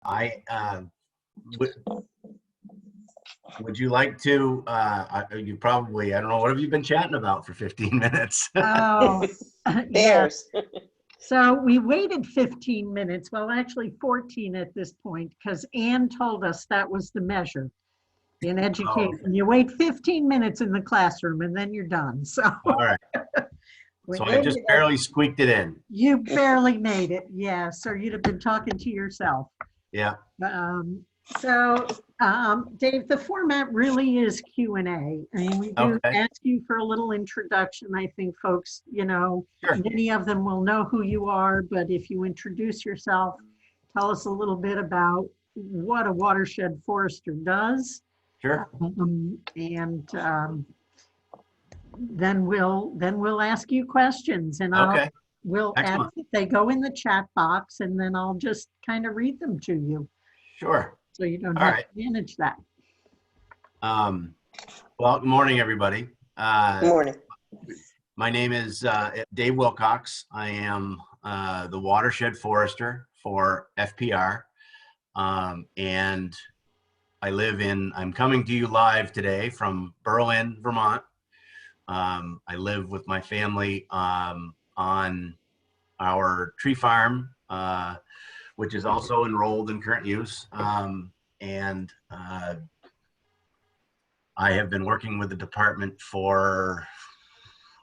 I would, would you like to, you probably, I don't know, what have you been chatting about for 15 minutes? Oh, yeah. Bears. So we waited 15 minutes, well, actually 14 at this point, because Ann told us that was the measure in education. You wait 15 minutes in the classroom and then you're done. So All right. we So I just ended up- barely squeaked it in. you barely made it. Yes, or you'd have been talking to yourself. Yeah. Dave, the format really is Q&A. I mean, we do Okay. ask you for a little introduction. I think folks, Sure. many of them will know who you are, but if you introduce yourself, tell us a little bit about what a watershed forester does. Sure. Then we'll ask you questions, and Okay. we'll ask Excellent. if they go in the chat box, and then I'll just kind of read them to you. Sure. So you don't All have right. to manage that. Well, good morning, everybody. Good morning. My name is Dave Wilcox. I am the Watershed Forester for FPR. And I'm coming to you live today from Berlin, Vermont. I live with my family on our tree farm, which is also enrolled in current use. I have been working with the department for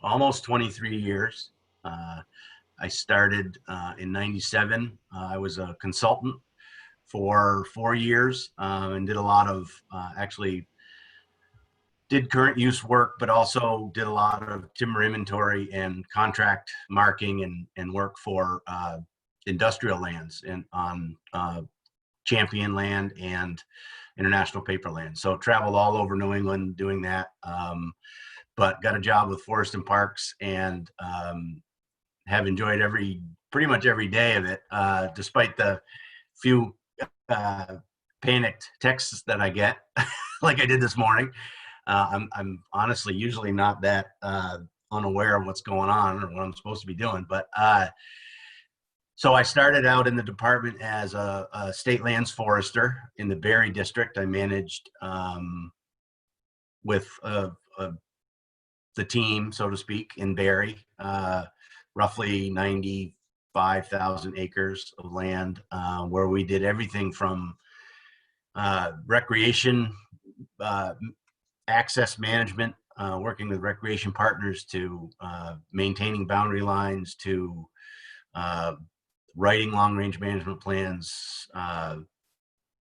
almost 23 years. I started in '97. I was a consultant for 4 years and did a lot of actually did current use work, but also did a lot of timber inventory and contract marking and work for industrial lands and on champion land and international paper land. So traveled all over New England doing that, but got a job with Forest and Parks and have enjoyed pretty much every day of it, despite the few panicked texts that I get, like I did this morning. I'm honestly usually not that unaware of what's going on or what I'm supposed to be doing, but so I started out in the department as a state lands forester in the Barre district. I managed with the team, so to speak, in Barre, roughly 95,000 acres of land, where we did everything from recreation, access management, working with recreation partners, to maintaining boundary lines, to writing long-range management plans,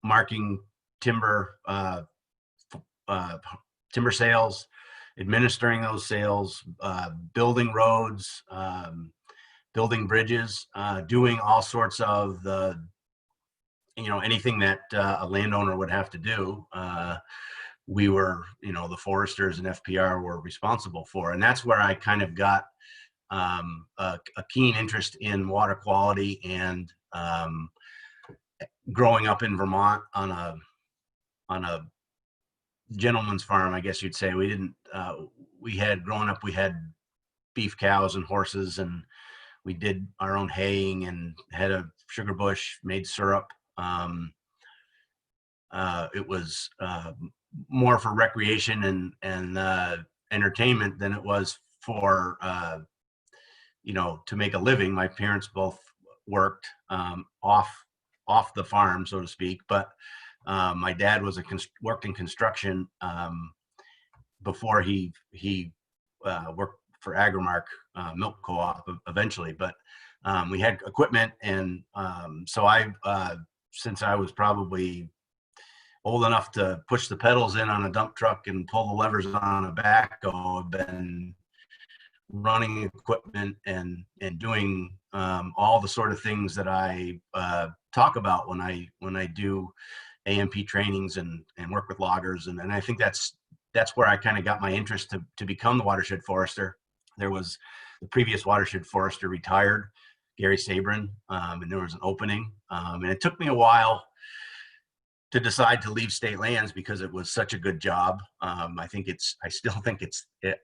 marking timber sales, administering those sales, building roads, building bridges, doing all sorts of anything that a landowner would have to do. We were, the foresters and FPR were responsible for, and that's where I kind of got a keen interest in water quality and growing up in Vermont on a gentleman's farm, I guess you'd say. We had beef cows and horses, and we did our own haying and had a sugar bush, made syrup. It was more for recreation and entertainment than it was for to make a living. My parents both worked off the farm, so to speak, but my dad worked in construction before he worked for Agrimark Milk Co-op eventually. But we had equipment, and so since I was probably old enough to push the pedals in on a dump truck and pull the levers on a backhoe, I've been running equipment and doing all the sort of things that I talk about when I do AMP trainings and work with loggers, and I think that's where I kind of got my interest to become the watershed forester. There was the previous watershed forester retired, Gary Sabrin, and there was an opening, and it took me a while to decide to leave state lands because it was such a good job. I still think I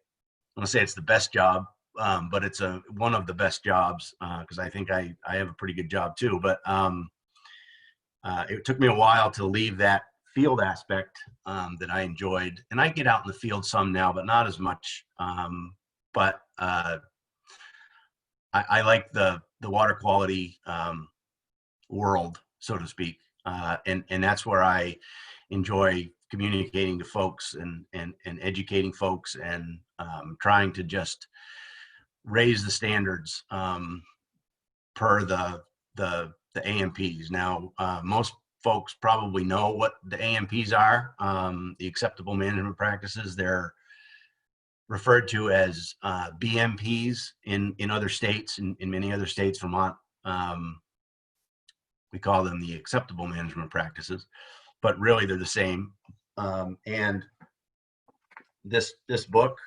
want to say it's the best job, but it's one of the best jobs, because I think I have a pretty good job too. But it took me a while to leave that field aspect that I enjoyed. And I get out in the field some now, but not as much. But I like the water quality world, so to speak. And that's where I enjoy communicating to folks and educating folks and trying to just raise the standards per the AMPs. Now, most folks probably know what the AMPs are, the acceptable management practices. They're referred to as BMPs in other states, in many other states. Vermont, we call them the acceptable management practices, but really they're the same. And this book,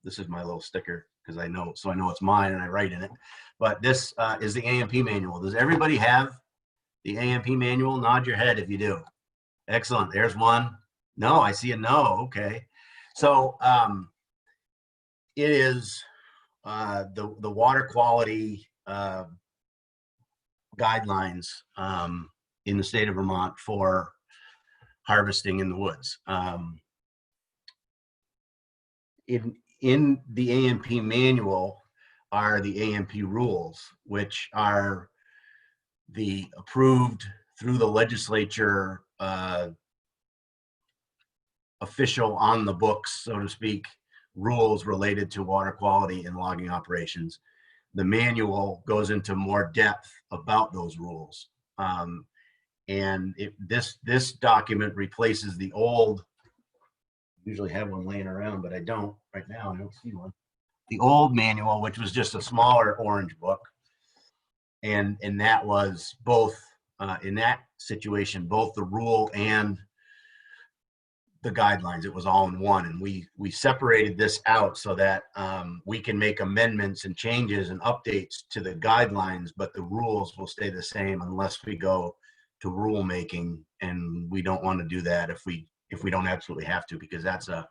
this is my little sticker because I know it's mine and I write in it. But this is the AMP manual. Does everybody have the AMP manual? Nod your head if you do. Excellent. There's one. No, I see a no. Okay. So it is the water quality guidelines in the state of Vermont for harvesting in the woods. In the AMP manual are the AMP rules, which are the approved through the legislature official on the books, so to speak, rules related to water quality and logging operations. The manual goes into more depth about those rules. And this document replaces the old, usually have one laying around, but I don't right now. I don't see one. The old manual, which was just a smaller orange book. And that was both, in that situation, both the rule and the guidelines. It was all in one. And we separated this out so that we can make amendments and changes and updates to the guidelines, but the rules will stay the same unless we go to rulemaking. And we don't want to do that if we don't absolutely have to, because that's a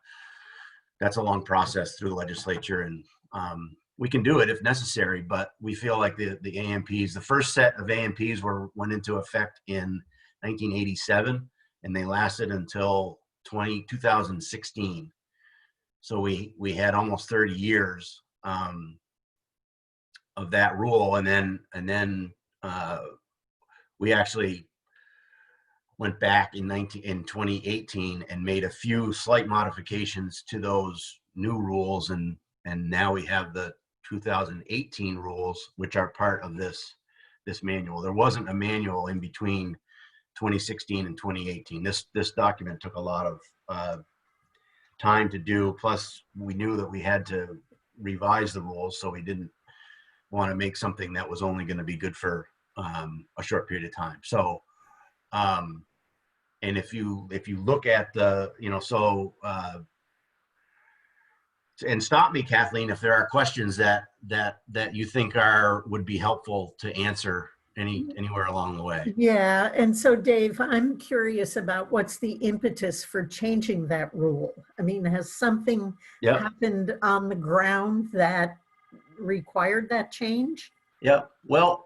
long process through the legislature. And we can do it if necessary, but we feel like the AMPs, the first set of AMPs went into effect in 1987, and they lasted until 2016. So we had almost 30 years of that rule, and then we actually went back in 2018 and made a few slight modifications to those new rules, and now we have the 2018 rules, which are part of this manual. There wasn't a manual in between 2016 and 2018. This document took a lot of time to do. Plus, we knew that we had to revise the rules, so we didn't want to make something that was only going to be good for a short period of time. So, and if you look at the, and stop me, Kathleen, if there are questions that you think would be helpful to answer anywhere along the way. Yeah, and so Dave, I'm curious about what's the impetus for changing that rule? I mean, has something happened on the ground that required that change? Yeah, well,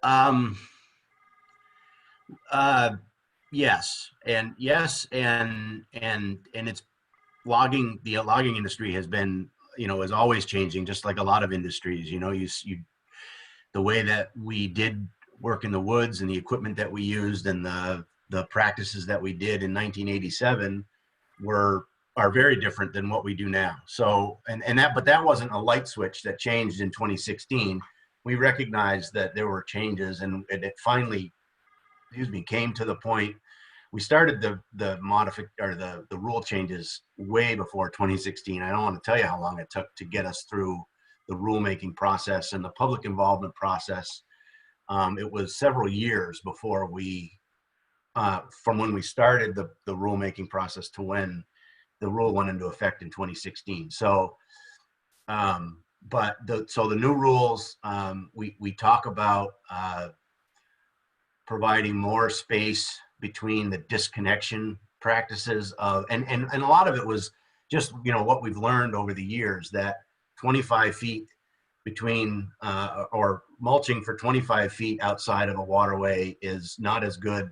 yes, and it's logging. The logging industry has been, is always changing, just like a lot of industries. The way that we did work in the woods and the equipment that we used and the practices that we did in 1987 are very different than what we do now. So, but that wasn't a light switch that changed in 2016. We recognized that there were changes, and it finally, came to the point. We started the rule changes way before 2016. I don't want to tell you how long it took to get us through the rulemaking process and the public involvement process. It was several years before from when we started the rulemaking process to when the rule went into effect in 2016. So, so the new rules, we talk about providing more space between the disconnection practices of, and a lot of it was just, what we've learned over the years, that 25 feet between, or mulching for 25 feet outside of a waterway is not as good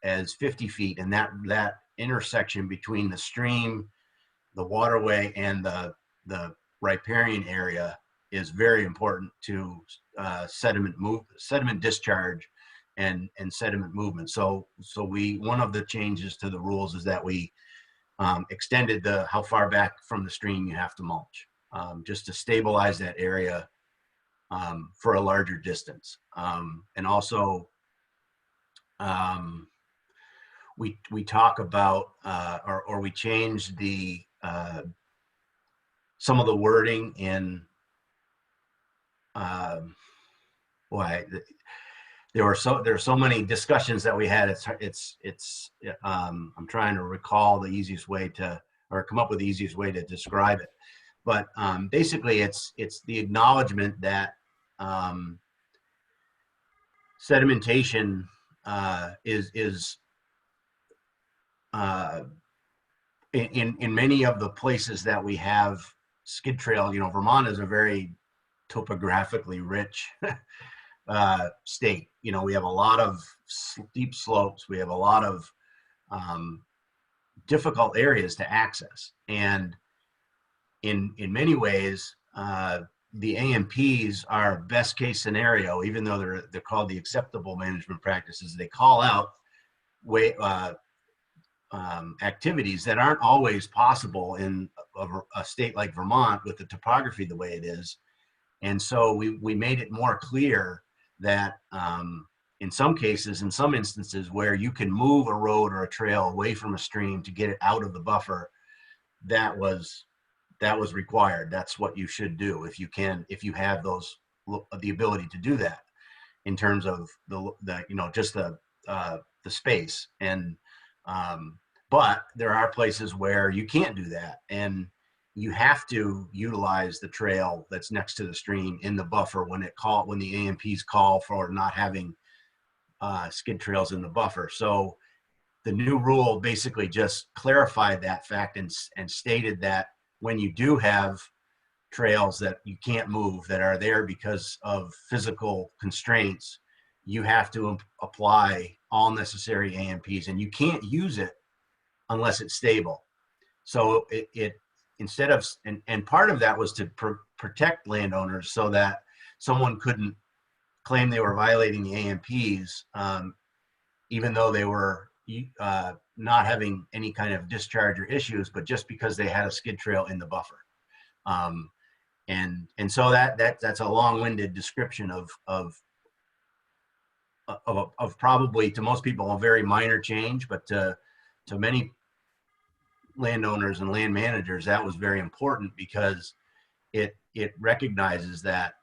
as 50 feet, and that intersection between the stream, the waterway, and the riparian area is very important to sediment discharge and sediment movement. So one of the changes to the rules is that we extended how far back from the stream you have to mulch, just to stabilize that area for a larger distance. And also, we talk about or we changed the some of the wording in there are so many discussions that we had. I'm trying to recall the easiest way to, or come up with the easiest way to describe it. But basically, it's the acknowledgement that sedimentation is in many of the places that we have skid trail. Vermont is a very topographically rich state. We have a lot of steep slopes. We have a lot of difficult areas to access, and in many ways, the AMPs are best case scenario. Even though they're called the acceptable management practices, they call out activities that aren't always possible in a state like Vermont with the topography the way it is. And so we made it more clear that in some cases, in some instances where you can move a road or a trail away from a stream to get it out of the buffer, that was required. That's what you should do if you have the ability to do that in terms of the space. And but there are places where you can't do that, and you have to utilize the trail that's next to the stream in the buffer when the AMPs call for not having skid trails in the buffer. So the new rule basically just clarified that fact and stated that when you do have trails that you can't move, that are there because of physical constraints, you have to apply all necessary AMPs, and you can't use it unless it's stable. So it instead of, and part of that was to protect landowners so that someone couldn't claim they were violating the AMPs, even though they were not having any kind of discharge or issues, but just because they had a skid trail in the buffer. And so that's a long-winded description of probably, to most people, a very minor change, but to many landowners and land managers, that was very important, because it recognizes that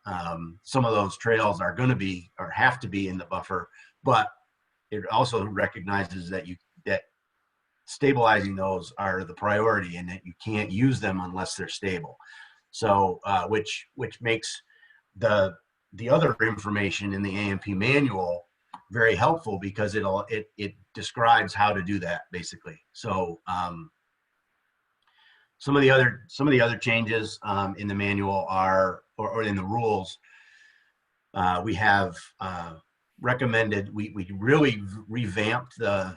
some of those trails are going to be or have to be in the buffer, but it also recognizes that stabilizing those are the priority, and that you can't use them unless they're stable. So which makes the other information in the AMP manual very helpful, because it describes how to do that, basically. So some of the other changes in the manual are, or in the rules, we have recommended, we really revamped the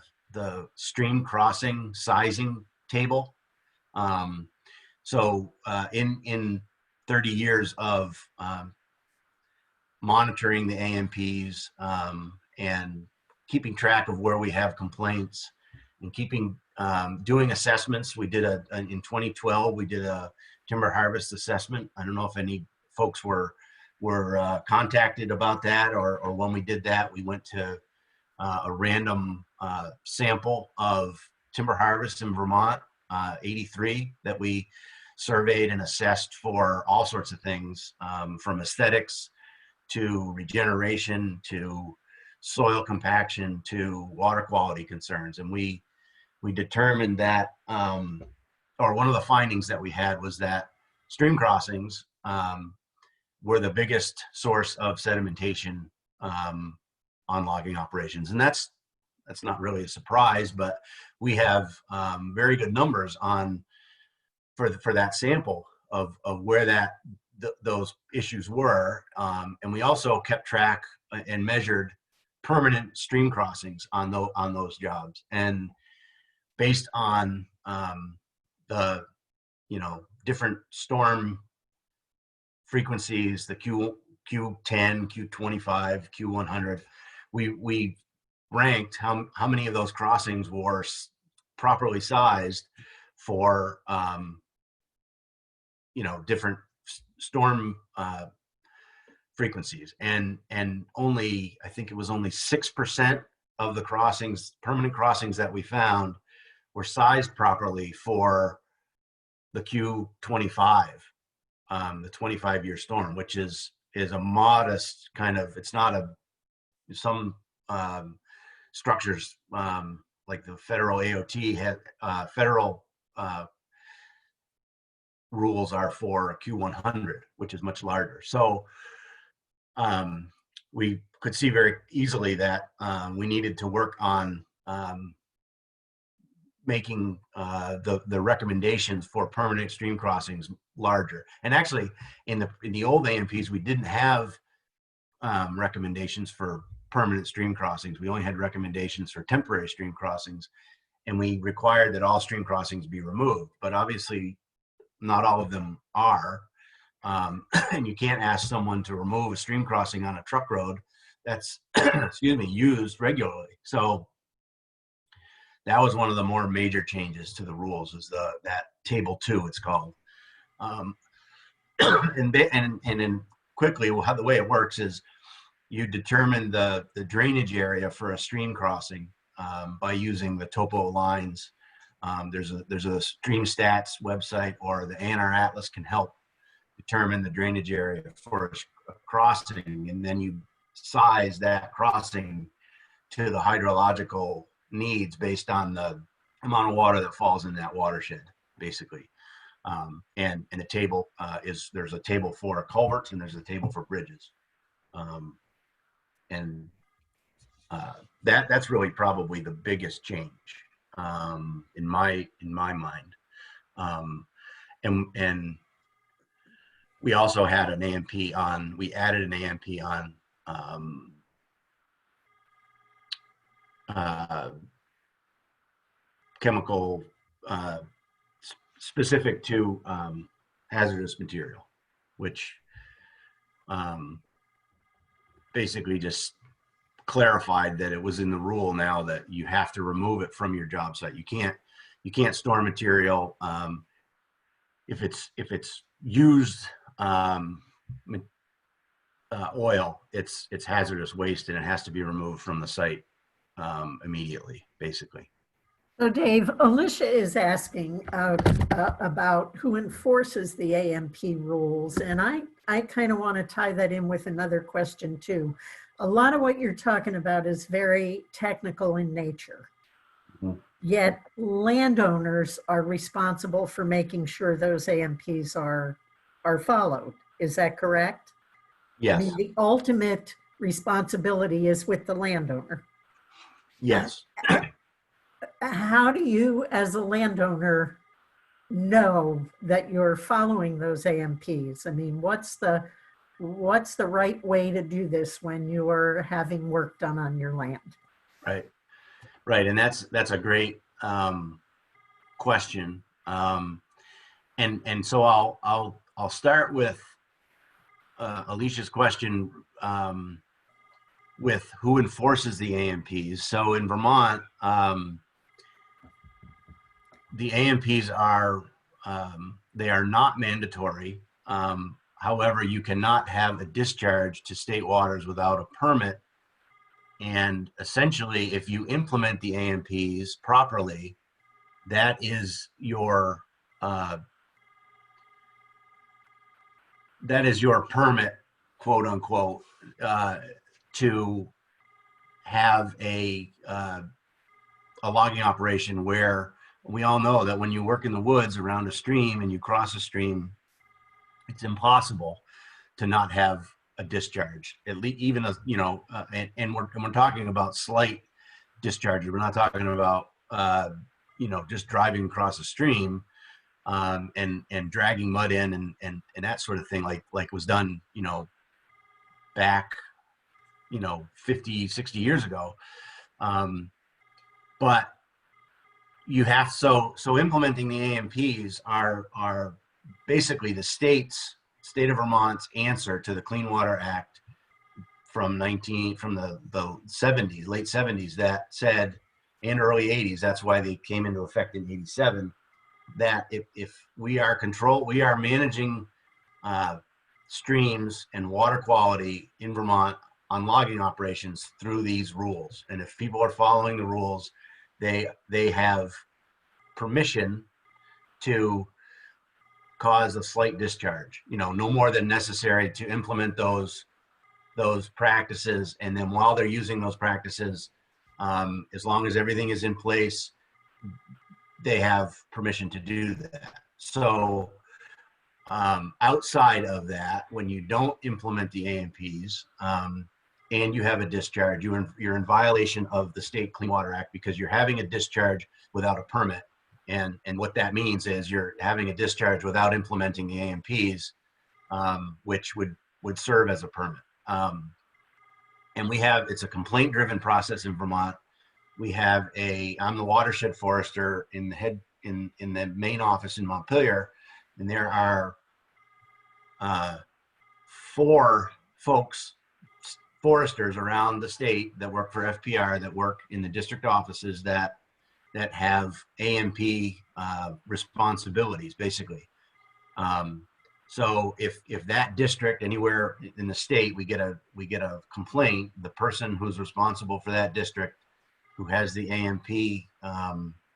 stream crossing sizing table. So in 30 years of monitoring the AMPs and keeping track of where we have complaints, and doing assessments. We did in 2012, we did a timber harvest assessment. I don't know if any folks were contacted about that, or when we did that, we went to a random sample of timber harvest in Vermont, 83, that we surveyed and assessed for all sorts of things, from aesthetics to regeneration to soil compaction to water quality concerns. And we determined that, or one of the findings that we had was that stream crossings were the biggest source of sedimentation on logging operations. And that's not really a surprise, but we have very good numbers for that sample of where those issues were. And we also kept track and measured permanent stream crossings on those jobs. And based on the different storm frequencies, the Q10, Q25, Q100, we ranked how many of those crossings were properly sized for different storm frequencies, and only, I think it was only 6% of the crossings, permanent crossings that we found, were sized properly for the Q25, the 25-year storm, which is a modest kind of, it's not some structures like the federal AOT had federal rules are for a Q100, which is much larger. So we could see very easily that we needed to work on making the recommendations for permanent stream crossings larger. And actually, in the old AMPs, we didn't have recommendations for permanent stream crossings. We only had recommendations for temporary stream crossings, and we required that all stream crossings be removed. But obviously, not all of them are. And you can't ask someone to remove a stream crossing on a truck road that's excuse me, used regularly. So that was one of the more major changes to the rules, is that table 2, it's called. And then quickly, how the way it works is you determine the drainage area for a stream crossing by using the topo lines. There's a stream stats website, or the ANR Atlas can help determine the drainage area for a crossing, and then you size that crossing to the hydrological needs based on the amount of water that falls in that watershed, basically. And the table there's a table for culverts and there's a table for bridges. That's really probably the biggest change in my mind. And we also had an AMP on, we added an AMP on chemical specific to hazardous material, which basically just clarified that it was in the rule now that you have to remove it from your job site. You can't store material if it's used oil. It's hazardous waste, and it has to be removed from the site immediately, basically. So Dave, Alicia is asking about who enforces the AMP rules. And I kind of want to tie that in with another question too. A lot of what you're talking about is very technical in nature. Mm-hmm. Yet landowners are responsible for making sure those AMPs are followed. Is that correct? Yes. I mean, the ultimate responsibility is with the landowner. Yes. How do you, as a landowner, know that you're following those AMPs? I mean, what's the right way to do this when you are having work done on your land? Right, and that's a great question. And so I'll start with Alicia's question with who enforces the AMPs. So in Vermont, the AMPs are they are not mandatory. However, you cannot have a discharge to state waters without a permit. And essentially, if you implement the AMPs properly, that is your permit, quote unquote, to have a logging operation, where we all know that when you work in the woods around a stream and you cross a stream, it's impossible to not have a discharge, at least, even as and we're talking about slight discharges. We're not talking about just driving across a stream and dragging mud in and that sort of thing, like was done back 50, 60 years ago. But you have, so implementing the AMPs are basically the state of Vermont's answer to the Clean Water Act from the 70s, late 70s, that said, and early 80s, that's why they came into effect in 87, that if we are managing streams and water quality in Vermont on logging operations through these rules. And if people are following the rules, they have permission to cause a slight discharge, no more than necessary to implement those practices. And then while they're using those practices, as long as everything is in place, they have permission to do that. So outside of that, when you don't implement the AMPs and you have a discharge, you're in violation of the State Clean Water Act, because you're having a discharge without a permit. And what that means is you're having a discharge without implementing the AMPs, which would serve as a permit. And it's a complaint-driven process in Vermont. I'm the Watershed Forester in the main office in Montpelier, and there are 4 foresters around the state that work for FPR, that work in the district offices that have AMP responsibilities, basically. So if that district anywhere in the state, we get a complaint, the person who's responsible for that district, who has the AMP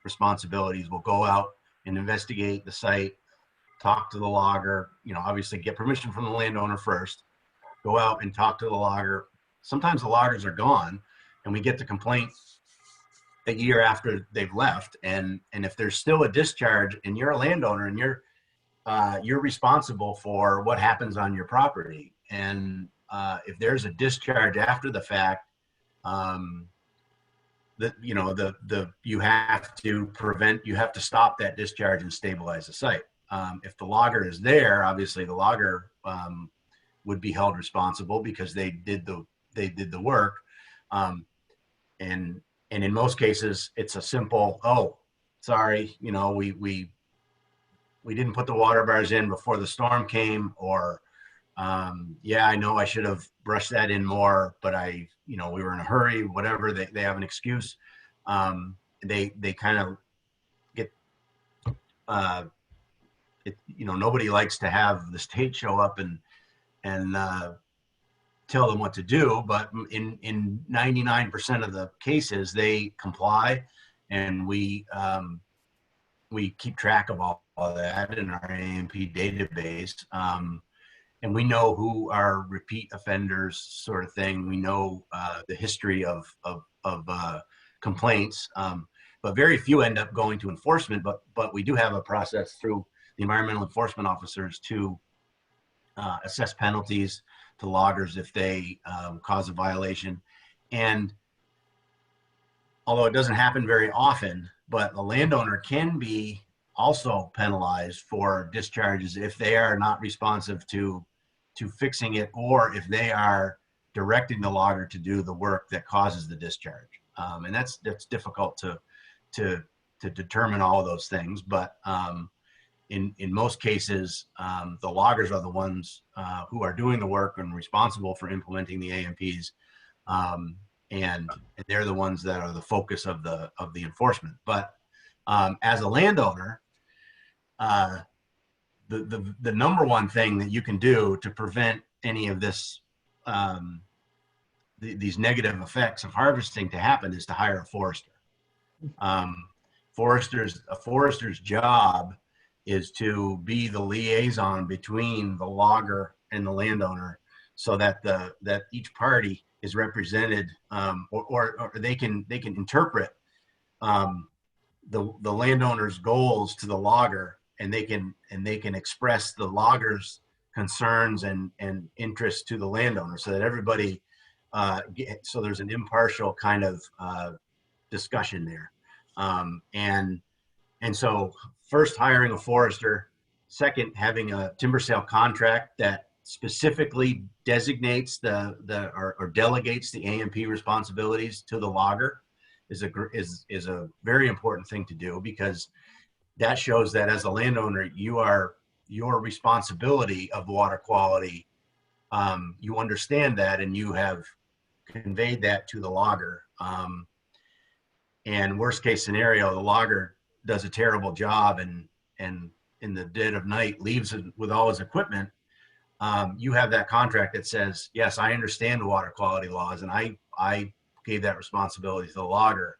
responsibilities, will go out and investigate the site, talk to the logger, obviously get permission from the landowner first, go out and talk to the logger. Sometimes the loggers are gone, and we get the complaint a year after they've left. And if there's still a discharge and you're a landowner and you're responsible for what happens on your property. And if there's a discharge after the fact, you have to stop that discharge and stabilize the site. If the logger is there, obviously the logger would be held responsible because they did the work. And in most cases, it's a simple, oh, sorry, we didn't put the water bars in before the storm came, or yeah, I know I should have brushed that in more, but we were in a hurry, whatever. They have an excuse. They kind of get, nobody likes to have the state show up and tell them what to do, but in 99% of the cases, they comply, and we keep track of all that in our AMP database. And we know who are repeat offenders, sort of thing. We know the history of complaints, but very few end up going to enforcement. But we do have a process through the environmental enforcement officers to assess penalties to loggers if they cause a violation. And although it doesn't happen very often, but a landowner can be also penalized for discharges if they are not responsive to fixing it, or if they are directing the logger to do the work that causes the discharge. And that's difficult to determine all of those things. But in most cases, the loggers are the ones who are doing the work and responsible for implementing the AMPs. And they're the ones that are the focus of the enforcement. But as a landowner, the number one thing that you can do to prevent any of this, these negative effects of harvesting to happen, is to hire a forester. A forester's job is to be the liaison between the logger and the landowner, so that that each party is represented, or they can interpret the landowner's goals to the logger, and they can express the logger's concerns and interests to the landowner, so that everybody so there's an impartial kind of discussion there. And so first, hiring a forester; second, having a timber sale contract that specifically designates or delegates the A&P responsibilities to the logger is a very important thing to do, because that shows that as a landowner, your responsibility of water quality, you understand that, and you have conveyed that to the logger. And worst case scenario, the logger does a terrible job and in the dead of night leaves it with all his equipment. You have that contract that says, yes, I understand the water quality laws, and I gave that responsibility to the logger,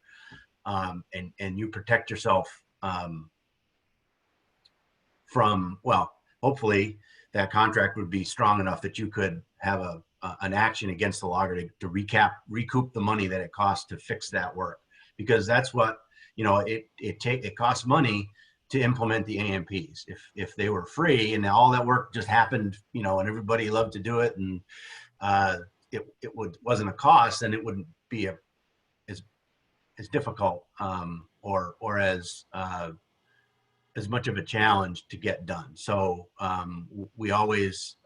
and you protect yourself from, well, hopefully that contract would be strong enough that you could have an action against the logger to recoup the money that it costs to fix that work, because that's what, it costs money to implement the A&Ps. If they were free and all that work just happened, and everybody loved to do it, and wasn't a cost, then it wouldn't be as difficult or as much of a challenge to get done. So we always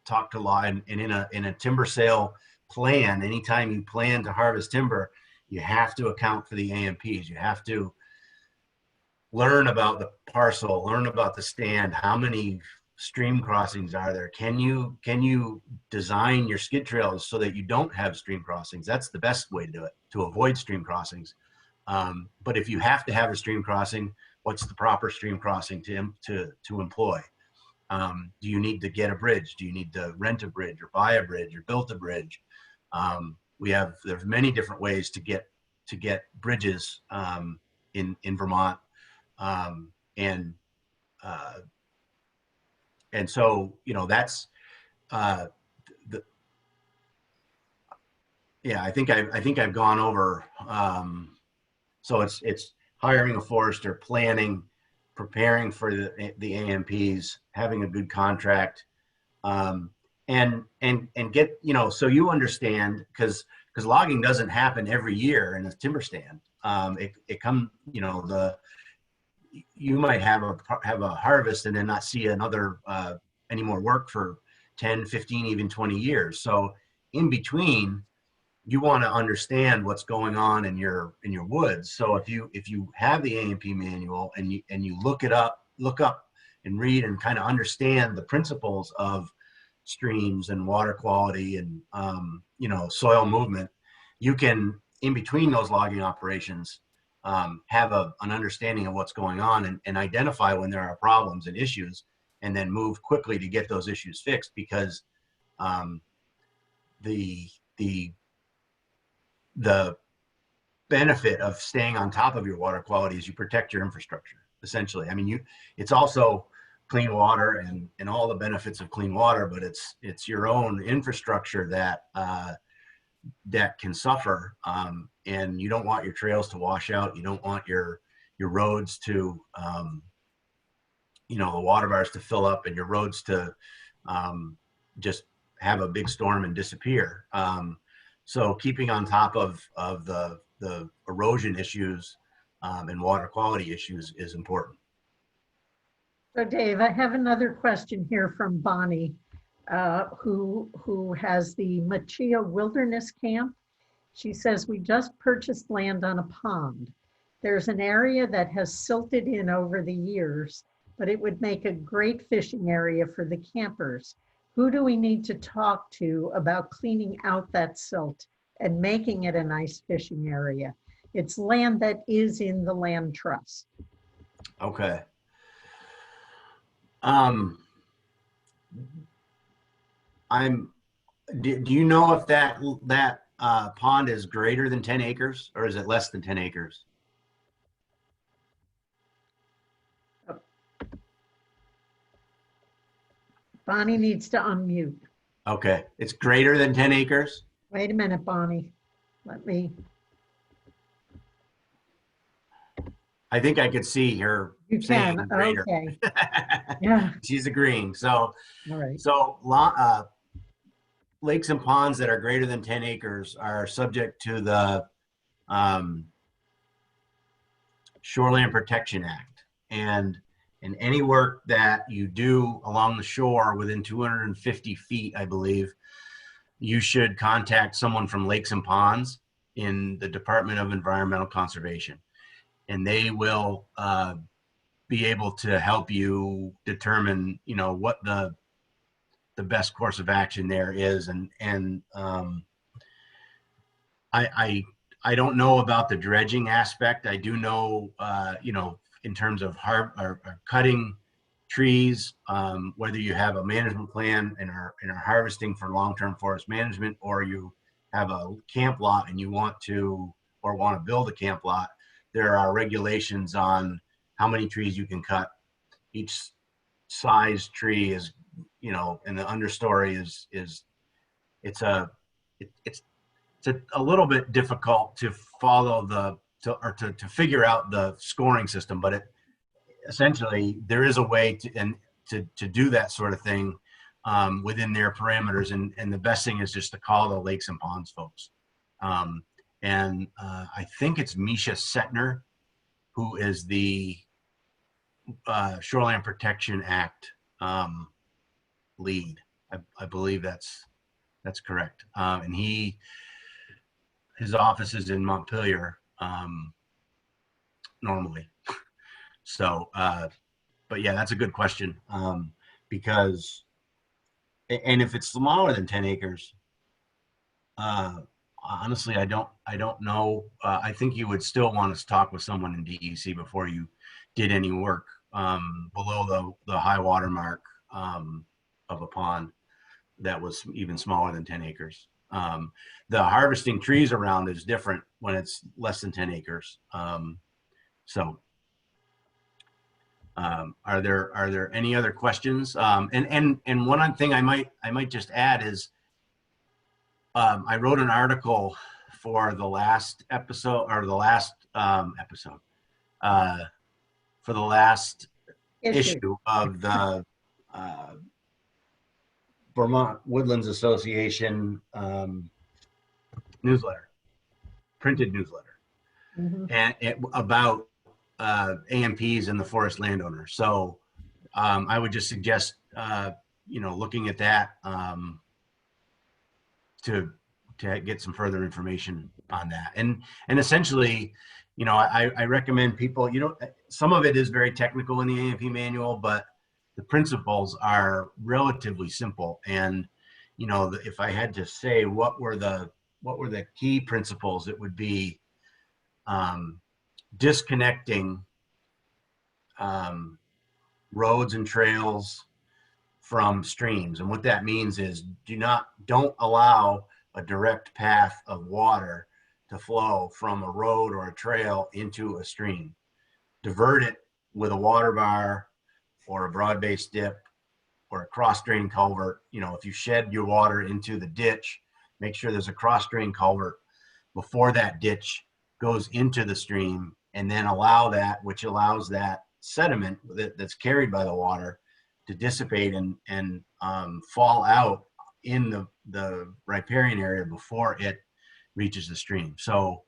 talk to law, and in a timber sale plan, anytime you plan to harvest timber, you have to account for the A&Ps. You have to learn about the parcel, learn about the stand, how many stream crossings are there. Can you design your skid trails so that you don't have stream crossings? That's the best way to do it, to avoid stream crossings. But if you have to have a stream crossing, what's the proper stream crossing to employ? Do you need to get a bridge? Do you need to rent a bridge or buy a bridge or build a bridge? There's many different ways to get bridges in Vermont. And so, that's I think I've gone over. So it's hiring a forester, planning, preparing for the A&Ps, having a good contract, and get, so you understand, because logging doesn't happen every year in a timber stand. It come, you might have a harvest and then not see any more work for 10, 15, even 20 years. So in between, you want to understand what's going on in your woods. So if you have the A&P manual and you look up and read and kind of understand the principles of streams and water quality and soil movement, you can, in between those logging operations, have an understanding of what's going on and identify when there are problems and issues, and then move quickly to get those issues fixed, because the benefit of staying on top of your water quality is you protect your infrastructure, essentially. I mean, it's also clean water and all the benefits of clean water, but it's your own infrastructure that can suffer, and you don't want your trails to wash out. You don't want your roads to, the water bars to fill up and your roads to just have a big storm and disappear. So keeping on top of the erosion issues and water quality issues is important. So Dave, I have another question here from Bonnie, who has the Machia Wilderness Camp. She says, we just purchased land on a pond. There's an area that has silted in over the years, but it would make a great fishing area for the campers. Who do we need to talk to about cleaning out that silt and making it a nice fishing area? It's land that is in the land trust. Okay. Do you know if that pond is greater than 10 acres or is it less than 10 acres? Bonnie needs to unmute. Okay, it's greater than 10 acres? Wait a minute, Bonnie. I think I could see her saying greater. Okay. Yeah. She's agreeing. So, all right. So lakes and ponds that are greater than 10 acres are subject to the Shoreland Protection Act. And And any work that you do along the shore within 250 feet, I believe, you should contact someone from Lakes and Ponds in the Department of Environmental Conservation, and they will be able to help you determine, what the best course of action there is. And I don't know about the dredging aspect. I do know, in terms of or cutting trees, whether you have a management plan and are harvesting for long-term forest management, or you have a camp lot and you want to build a camp lot, there are regulations on how many trees you can cut. Each size tree is, and the understory it's a little bit difficult to follow to figure out the scoring system, but essentially there is a way to do that sort of thing within their parameters, and the best thing is just to call the Lakes and Ponds folks. And I think it's Misha Setner, who is the Shoreline Protection Act lead. I believe that's correct. And his office is in Montpelier normally. So, but yeah, that's a good question, because, and if it's smaller than 10 acres, honestly, I don't know. I think you would still want to talk with someone in DEC before you did any work below the high water mark of a pond that was even smaller than 10 acres. The harvesting trees around is different when it's less than 10 acres. So are there any other questions? And one other thing I might just add is, I wrote an article for the last episode, or the last for the last issue of the Vermont Woodlands Association newsletter, printed newsletter, and about AMPs and the forest landowner. So I would just suggest, looking at that to get some further information on that. And essentially, I recommend people, some of it is very technical in the AMP manual, but the principles are relatively simple. And, if I had to say what were the key principles, it would be disconnecting roads and trails from streams. And what that means is don't allow a direct path of water to flow from a road or a trail into a stream. Divert it with a water bar or a broad-based dip or a cross-drain culvert. If you shed your water into the ditch, make sure there's a cross-drain culvert before that ditch goes into the stream, and then allow that, which allows that sediment that's carried by the water to dissipate and fall out in the riparian area before it reaches the stream. So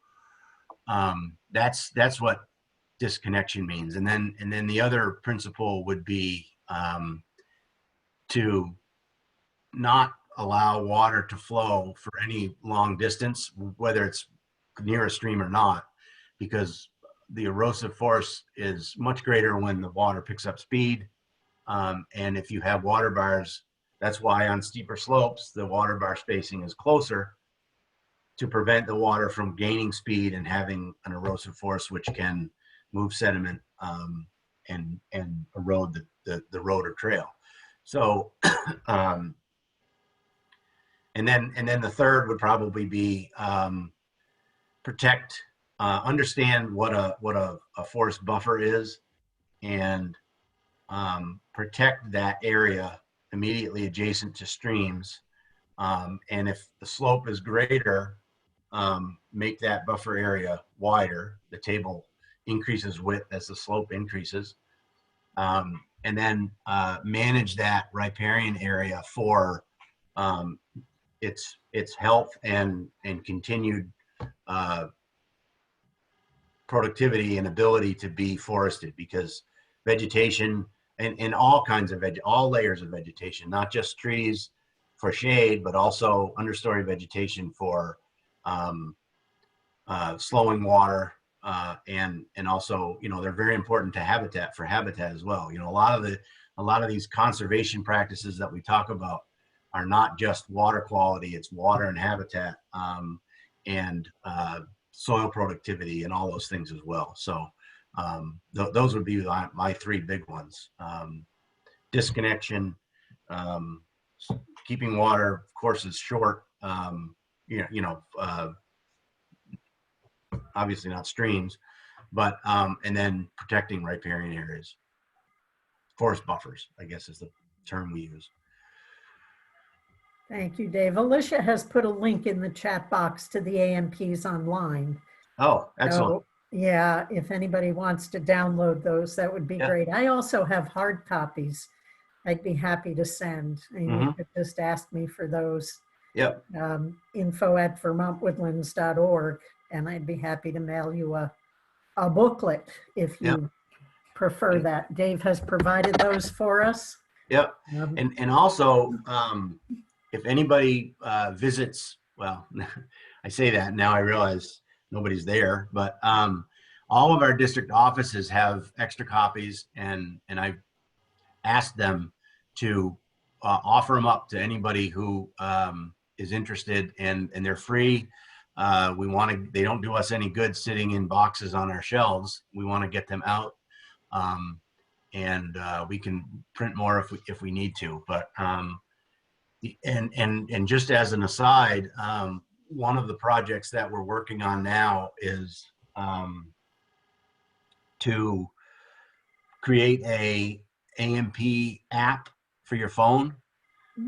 that's what disconnection means. And then the other principle would be to not allow water to flow for any long distance, whether it's near a stream or not, because the erosive force is much greater when the water picks up speed. And if you have water bars, that's why on steeper slopes, the water bar spacing is closer, to prevent the water from gaining speed and having an erosive force, which can move sediment and erode the road or trail. So, and then the third would probably be understand what a forest buffer is, and protect that area immediately adjacent to streams. And if the slope is greater, make that buffer area wider. The table increases width as the slope increases. And then manage that riparian area for its health and continued productivity and ability to be forested, because vegetation and all kinds of all layers of vegetation, not just trees for shade, but also understory vegetation for slowing water, and also, you know, they're very important to habitat as well. You know, a lot of these conservation practices that we talk about are not just water quality; it's water and habitat, and soil productivity and all those things as well. So those would be my three big ones: disconnection, keeping water courses short. Obviously not streams, but and then protecting riparian areas, forest buffers, I guess is the term we use. Thank you, Dave. Alicia has put a link in the chat box to the AMPs online. Oh, excellent. So, yeah, if anybody wants to download those, that would be great. I also have hard copies I'd be happy to send. And you could just ask me for those. Yep. info@vermontwoodlands.org, and I'd be happy to mail you a booklet if you prefer that. Dave has provided those for us. Yep. And also, if anybody visits, well, I say that now I realize nobody's there, but all of our district offices have extra copies, and I've asked them to offer them up to anybody who is interested, and they're free. They don't do us any good sitting in boxes on our shelves. We want to get them out, and we can print more if we need to. But and just as an aside, one of the projects that we're working on now is to create a AMP app for your phone,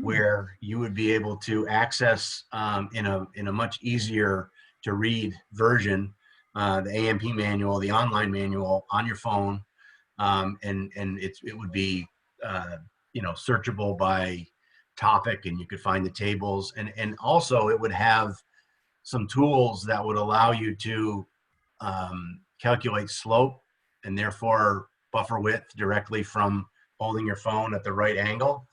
where you would be able to access in a much easier to read version the AMP manual, the online manual on your phone, and it would be searchable by topic, and you could find the tables, and also it would have some tools that would allow you to calculate slope and therefore buffer width directly from holding your phone at the right angle.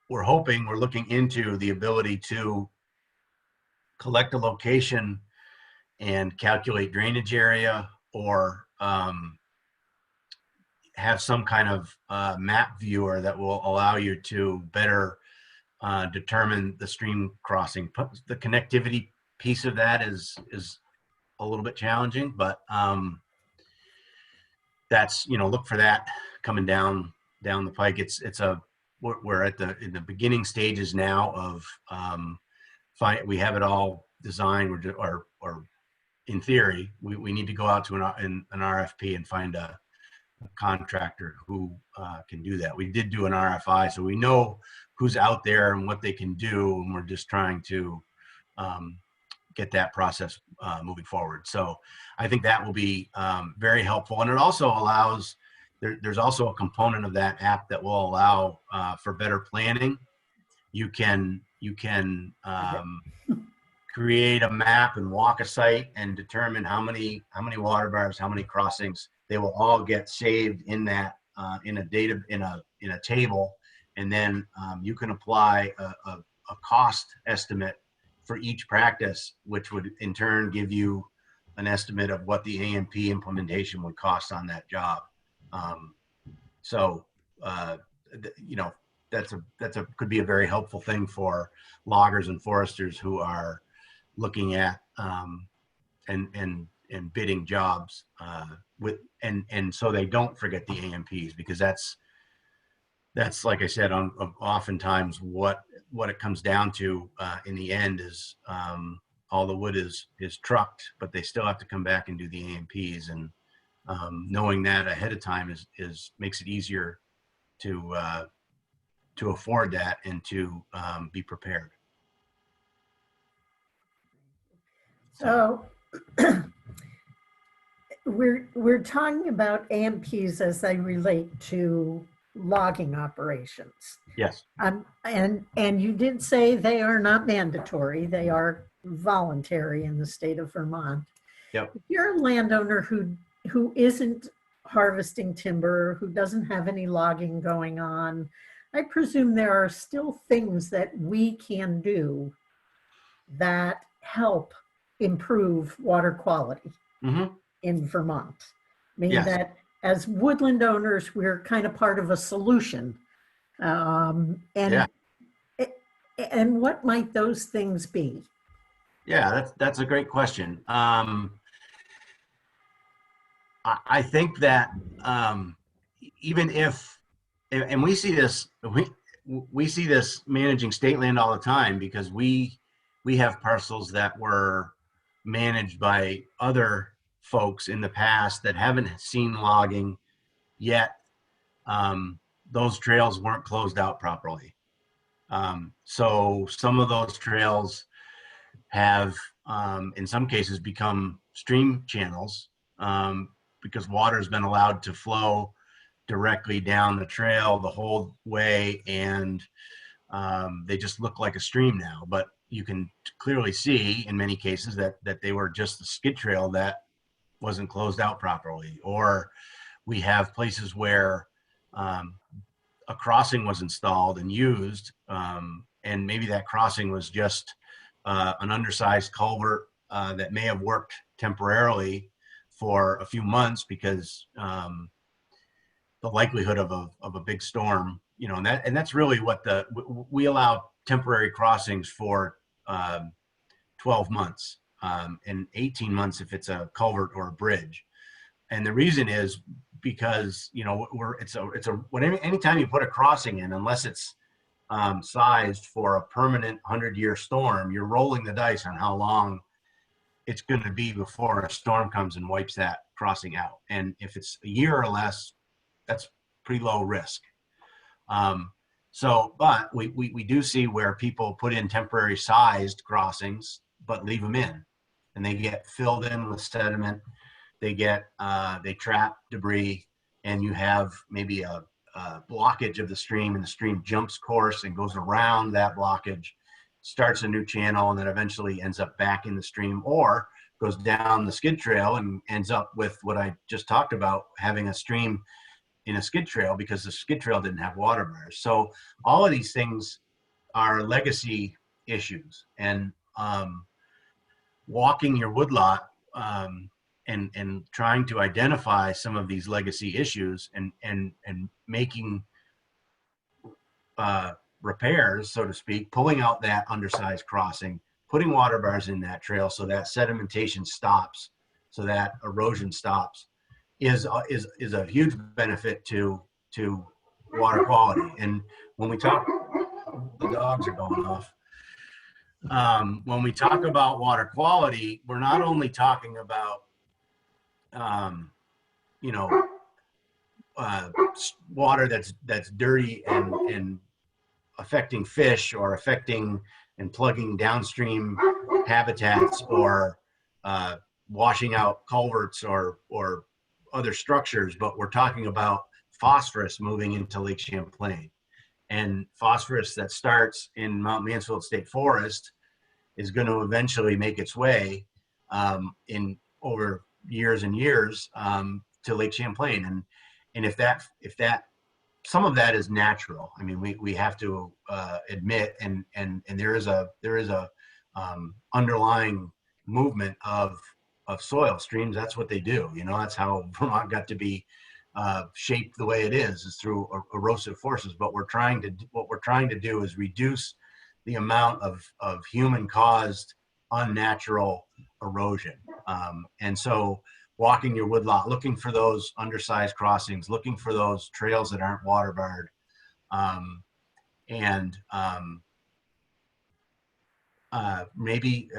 We're looking into the ability to collect a location and calculate drainage area, or have some kind of map viewer that will allow you to better determine the stream crossing. The connectivity piece of that is a little bit challenging, but that's, look for that coming down the pike. We're in the beginning stages now of we have it all designed, or in theory we need to go out to an RFP and find a contractor who can do that. We did do an RFI, so we know who's out there and what they can do, and we're just trying to get that process moving forward. So I think that will be very helpful, and it also allows, there's also a component of that app that will allow for better planning. You can create a map and walk a site and determine how many water bars, how many crossings. They will all get saved in that in a table, and then you can apply a cost estimate for each practice, which would in turn give you an estimate of what the AMP implementation would cost on that job. Could be a very helpful thing for loggers and foresters who are looking at and bidding jobs and so they don't forget the AMPs, because that's like I said, oftentimes what it comes down to in the end is all the wood is trucked, but they still have to come back and do the AMPs, and knowing that ahead of time makes it easier to afford that and to be prepared. So we're talking about AMPs as they relate to logging operations. Yes. And you did say they are not mandatory; they are voluntary in the state of Vermont. Yep. If you're a landowner who isn't harvesting timber, who doesn't have any logging going on, I presume there are still things that we can do that help improve water quality Mm-hmm. in Vermont. I mean, Yes. that as woodland owners, we're kind of part of a solution. Um, Yeah. and and what might those things be? Yeah. That's a great question. I think that even if, and we see this managing state land all the time because we have parcels that were managed by other folks in the past that haven't seen logging yet. Those trails weren't closed out properly. So some of those trails have, in some cases, become stream channels because water's been allowed to flow directly down the trail the whole way, and they just look like a stream now. But you can clearly see in many cases that they were just a skid trail that wasn't closed out properly. Or we have places where a crossing was installed and used, and maybe that crossing was just an undersized culvert that may have worked temporarily for a few months because the likelihood of a big storm, and that's really what we allow temporary crossings for 12 months and 18 months if it's a culvert or a bridge. And the reason is because anytime you put a crossing in, unless it's sized for a permanent 100-year storm, you're rolling the dice on how long it's going to be before a storm comes and wipes that crossing out. And if it's a year or less, that's pretty low risk. But we do see where people put in temporary sized crossings, but leave them in, and they get filled in with sediment. They trap debris, and you have maybe a blockage of the stream, and the stream jumps course and goes around that blockage, starts a new channel, and then eventually ends up back in the stream, or goes down the skid trail and ends up with what I just talked about, having a stream in a skid trail because the skid trail didn't have water bars. So all of these things are legacy issues, and walking your woodlot and trying to identify some of these legacy issues and making repairs, so to speak, pulling out that undersized crossing, putting water bars in that trail so that sedimentation stops, so that erosion stops, is a huge benefit to water quality. And when we talk, the dogs are going off. When we talk about water quality, we're not only talking about water that's dirty and affecting fish or affecting and plugging downstream habitats or washing out culverts or other structures, but we're talking about phosphorus moving into Lake Champlain. And phosphorus that starts in Mount Mansfield State Forest is going to eventually make its way in over years and years to Lake Champlain. And if that some of that is natural. I mean, we have to admit, and there is a underlying movement of soil streams. That's what they do. That's how Vermont got to be shaped the way it is through erosive forces. But what we're trying to do is reduce the amount of human caused unnatural erosion. And so walking your woodlot, looking for those undersized crossings, looking for those trails that aren't water barred, and maybe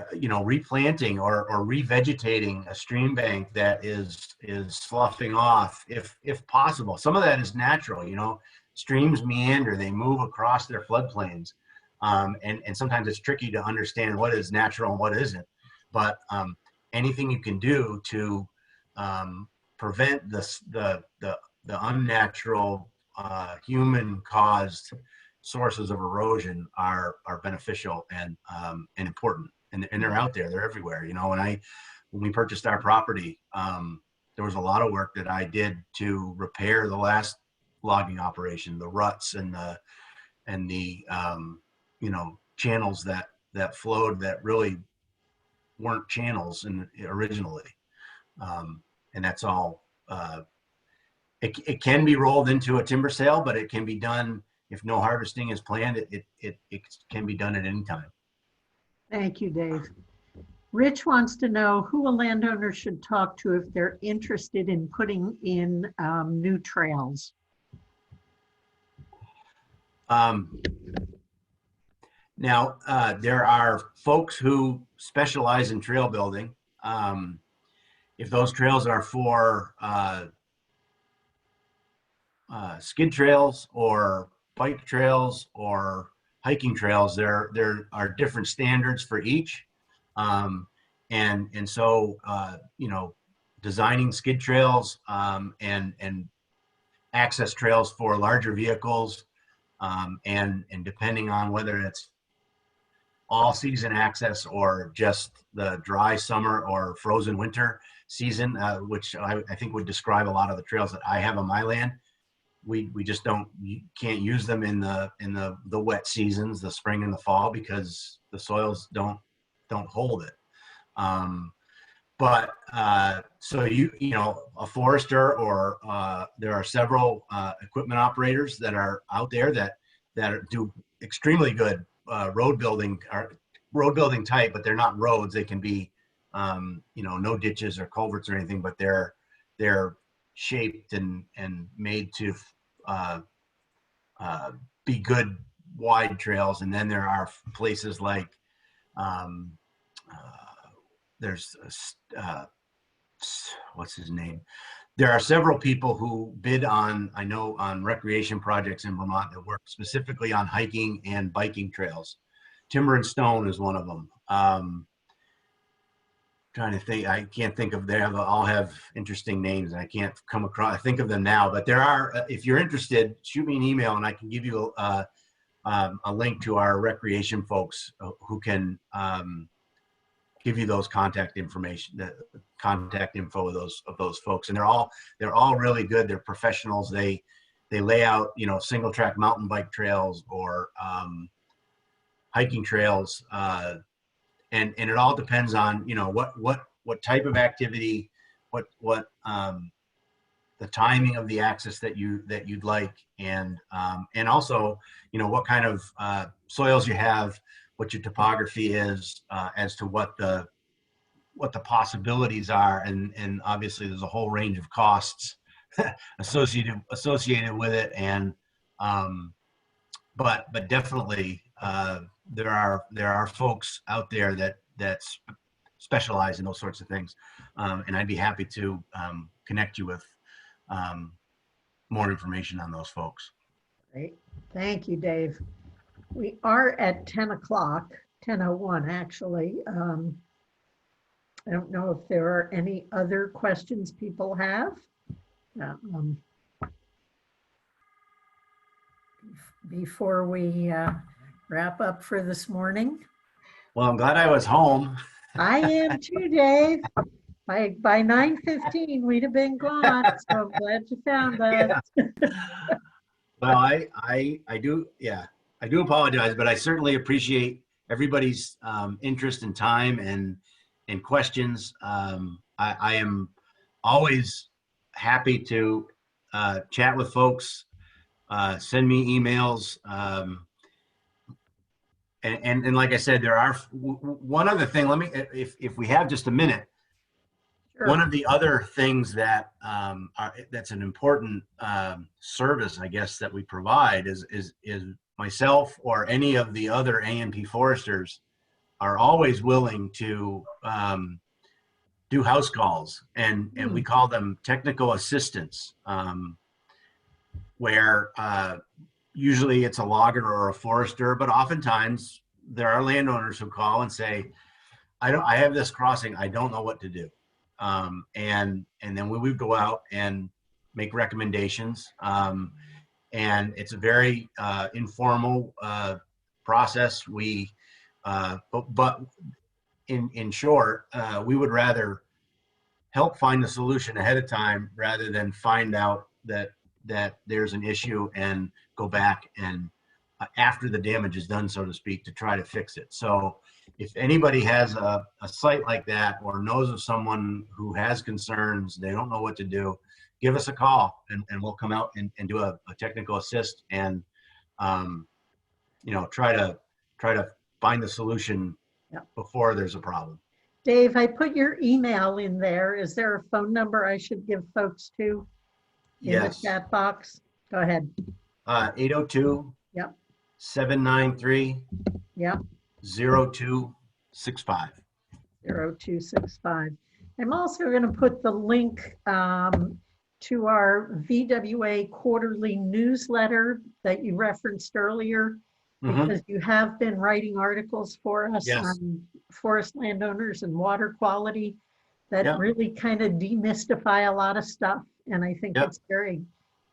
replanting or revegetating a stream bank that is sloughing off if possible. Some of that is natural. Streams meander, they move across their floodplains, and sometimes it's tricky to understand what is natural and what isn't. But anything you can do to prevent the unnatural human-caused sources of erosion are beneficial and important, and they're out there. They're everywhere. when we purchased our property, there was a lot of work that I did to repair the last logging operation, the ruts and the channels that flowed that really weren't channels originally. And that's all. It can be rolled into a timber sale, but it can be done if no harvesting is planned. It can be done at any time. Thank you, Dave. Rich wants to know who a landowner should talk to if they're interested in putting in new trails. Now, there are folks who specialize in trail building. If those trails are for skid trails or bike trails or hiking trails, there are different standards for each. And so, designing skid trails and access trails for larger vehicles, and depending on whether it's all season access or just the dry summer or frozen winter season, which I think would describe a lot of the trails that I have on my land. We just can't use them in the wet seasons, the spring and the fall, because the soils don't hold it. So a forester or there are several equipment operators that are out there that do extremely good road building type, but they're not roads. They can be no ditches or culverts or anything, but they're shaped and made to be good wide trails. And then there are places like there's what's his name? There are several people who bid on recreation projects in Vermont that work specifically on hiking and biking trails. Timber and Stone is one of them. Trying to think, I can't think of, all have interesting names and I can't think of them now, but there are, if you're interested, shoot me an email and I can give you a link to our recreation folks who can give you those contact information, the contact info of those folks. And they're all really good. They're professionals. They lay out, single track mountain bike trails or hiking trails. And it all depends on, what type of activity, what the timing of the access that you'd like. And also, what kind of soils you have, what your topography is, as to what the possibilities are, and obviously there's a whole range of costs associated with it, and but definitely there are folks out there that specialize in those sorts of things, and I'd be happy to connect you with more information on those folks. Great, thank you, Dave. We are at 10 o'clock, 10:01 actually. I don't know if there are any other questions people have. Before we wrap up for this morning. Well, I'm glad I was home. I am too, Dave. By 9:15, we'd have been gone. So I'm glad you found us. Yeah. Well, I do apologize, but I certainly appreciate everybody's interest and time and questions. I am always happy to chat with folks, send me emails. And like I said, there are one other thing. Let me, if we have just a minute, sure. One of the other things that that's an important service, I guess, that we provide is myself or any of the other A&P foresters are always willing to do house calls, and we call them technical assistance, where usually it's a logger or a forester, but oftentimes there are landowners who call and say, I have this crossing, I don't know what to do. And then we would go out and make recommendations. And it's a very informal process. But in short, we would rather help find the solution ahead of time rather than find out that there's an issue and go back and after the damage is done, so to speak, to try to fix it. So if anybody has a site like that or knows of someone who has concerns, they don't know what to do, give us a call and we'll come out and do a technical assist and, try to find the solution before there's a problem. Dave, I put your email in there. Is there a phone number I should give folks to in the chat box? Go ahead. 802 Yep. 793 Yep. 0265. 0265. I'm also going to put the link to our VWA quarterly newsletter that you referenced earlier, because you have been writing articles for us on forest landowners and water quality that really kind of demystify a lot of stuff. And I think it's very,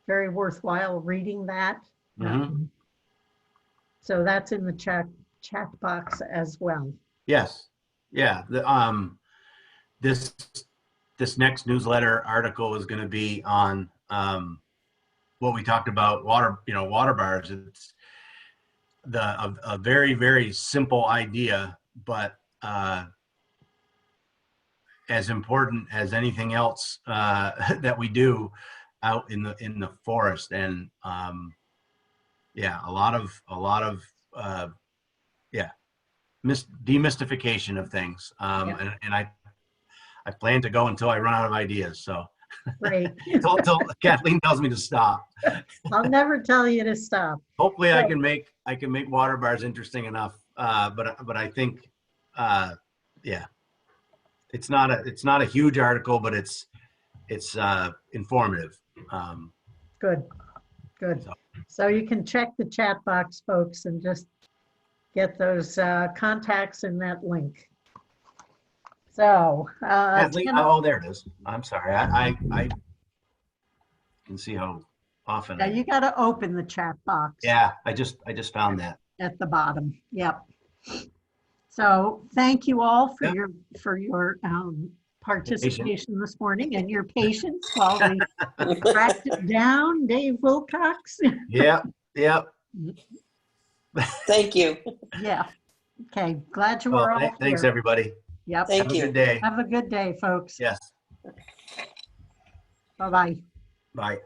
very worthwhile reading that. So that's in the chat box as well. Yes. Yeah. This next newsletter article is going to be on what we talked about, water bars. It's a very, very simple idea, but as important as anything else that we do out in the forest. And a lot of demystification of things. And I plan to go until I run out of ideas. So Great. until Kathleen tells me to stop. I'll never tell you to stop. Hopefully I can make water bars interesting enough. But I think, it's not a huge article, but it's informative. Good. So you can check the chat box, folks, and just get those contacts in that link. So, oh, there it is. I'm sorry. I can see how often. Yeah, you got to open the chat box. Yeah, I just found that at the bottom. Yep. So thank you all for your participation this morning and your patience while we tracked it down. Dave Wilcox. Yep. Thank you. Yeah. Okay. Glad you were all here. Thanks, everybody. Yep. Thank you. Have a good day. Have a good day, folks. Yes. Bye-bye. Bye.